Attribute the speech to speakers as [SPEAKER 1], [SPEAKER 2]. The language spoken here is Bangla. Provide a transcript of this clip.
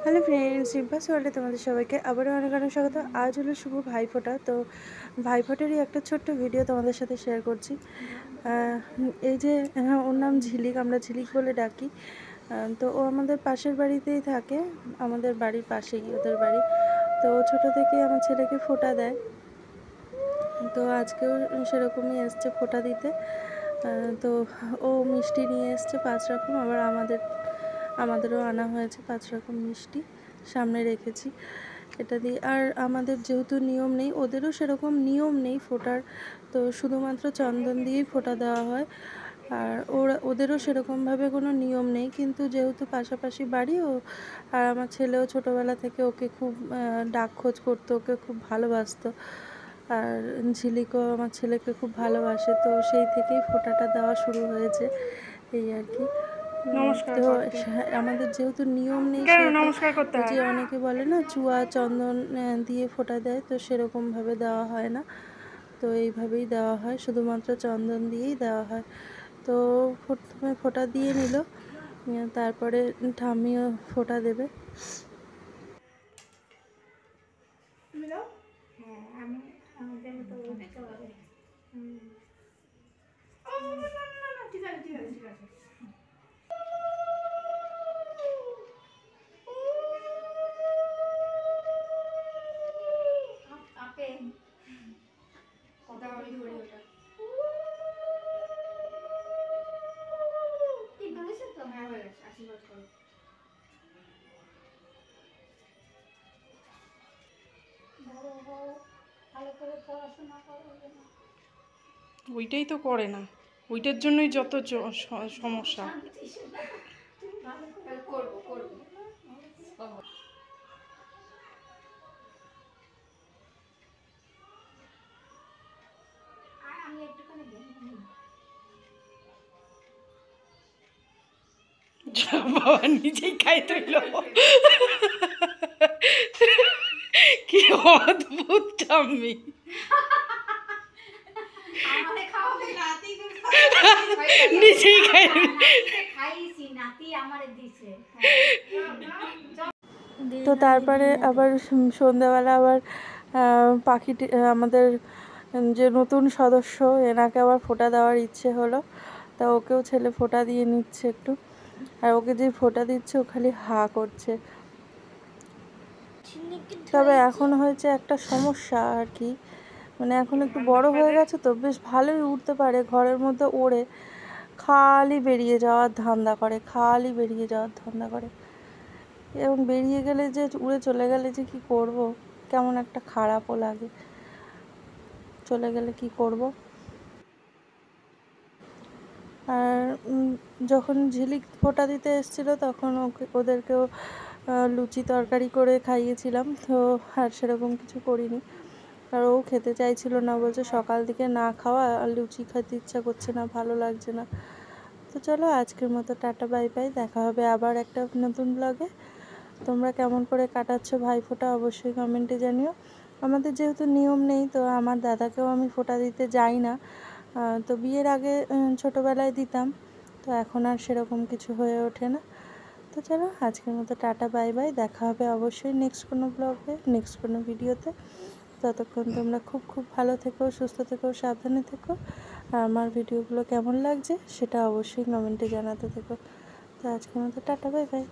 [SPEAKER 1] হ্যালো ফ্রেন্ডস, রিম্পাস ওয়ার্ল্ডে তোমাদের সবাইকে আবারও অনেক অনেক স্বাগত। আজ হলো শুভ ভাইফোঁটা। তো ভাইফোঁটারই একটা ছোট্ট ভিডিও তোমাদের সাথে শেয়ার করছি। এই যে ওর নাম ঝিলিক, আমরা ঝিলিক বলে ডাকি। তো ও আমাদের পাশের বাড়িতেই থাকে, আমাদের বাড়ির পাশেই ওদের বাড়ি। তো ছোটো থেকেই আমার ছেলেকে ফোঁটা দেয়। তো আজকেও সেরকমই এসছে ফোঁটা দিতে। তো ও মিষ্টি নিয়ে এসছে 5 রকম, আবার আমাদেরও আনা হয়েছে 5 রকম মিষ্টি, সামনে রেখেছি এটা দিয়ে। আর আমাদের যেহেতু নিয়ম নেই, ওদেরও সেরকম নিয়ম নেই ফোঁটার, তো শুধুমাত্র চন্দন দিয়েই ফোঁটা দেওয়া হয়। আর ওদেরও সেরকমভাবে কোনো নিয়ম নেই, কিন্তু যেহেতু পাশাপাশি বাড়ি, আর আমার ছেলেও ছোটোবেলা থেকে ওকে খুব ডাক খোঁজ করতো, ওকে খুব ভালোবাসতো। আর ঝিলিকও আমার ছেলেকে খুব ভালোবাসে, তো সেই থেকেই ফোঁটাটা দেওয়া শুরু হয়েছে, এই আর কি। তো আমাদের যেহেতু নিয়ম নেই, সেহেতু যে অনেকে বলে না চুয়া চন্দন দিয়ে ফোঁটা দেয়, তো সেরকমভাবে দেওয়া হয় না। তো এইভাবেই দেওয়া হয়, শুধুমাত্র চন্দন দিয়েই দেওয়া হয়। তো প্রথমে ফোঁটা দিয়ে নিল, তারপরে ঠাম্মিও ফোঁটা দেবে।
[SPEAKER 2] ওইটাই তো করে না, ওইটার জন্যই যত সমস্যা। বাবা নিজেই খাই তুইল, কি অদ্ভুত ঠাম্মি। নিজেই খাই।
[SPEAKER 1] তো তারপরে আবার সন্ধ্যাবেলা আবার পাখিটি, আমাদের যে নতুন সদস্য, এনাকে আবার ফোঁটা দেওয়ার ইচ্ছে হলো, তা ওকেও ছেলে ফোঁটা দিয়ে নিচ্ছে একটু। আর ওকে যে ফোঁটা দিচ্ছে ও খালি হা করছে। তবে এখন হয়েছে একটা সমস্যা আর কি, মানে এখন একটু বড় হয়ে গেছে, তো বেশ ভালোই উঠতে পারে, ঘরের মধ্যে ওড়ে, খালি বেরিয়ে যাওয়ার ধান্দা করে। এবং বেরিয়ে গেলে যে উড়ে চলে গেলে যে কি করব, কেমন একটা খারাপও লাগে, চলে গেলে কি করব। আর যখন ঝিলিক ফোঁটা দিতে এসেছিলো, তখন ওদেরকেও লুচি তরকারি করে খাইয়েছিলাম। তো আর সেরকম কিছু করিনি, আর ও খেতে চাইছিল না, বলছে সকাল থেকে না খাওয়া, আর লুচি খেতে ইচ্ছা করছে না, ভালো লাগছে না। তো চলো আজকের মতো টাটা বাই বাই, দেখা হবে আবার একটা নতুন ব্লগে। তোমরা কেমন করে কাটাচ্ছ ভাইফোঁটা অবশ্যই কমেন্টে জানিও। আমাদের যেহেতু নিয়ম নেই, তো আমার দাদাকেও আমি ফোঁটা দিতে যাই না। তো বিয়ের আগে ছোটোবেলায় দিতাম, তো এখন আর সেরকম কিছু হয়ে ওঠে না। তো চলো আজকের মতো টাটা বাই বাই, দেখা হবে অবশ্যই নেক্সট কোনো ব্লগে, নেক্সট কোনো ভিডিওতে। ততক্ষণ তোমরা খুব খুব ভালো থেকো, সুস্থ থেকো, সাবধানে থেকো। আর আমার ভিডিওগুলো কেমন লাগছে সেটা অবশ্যই কমেন্টে জানাতে থেকো। তো আজকের মতো টাটা বাই বাই।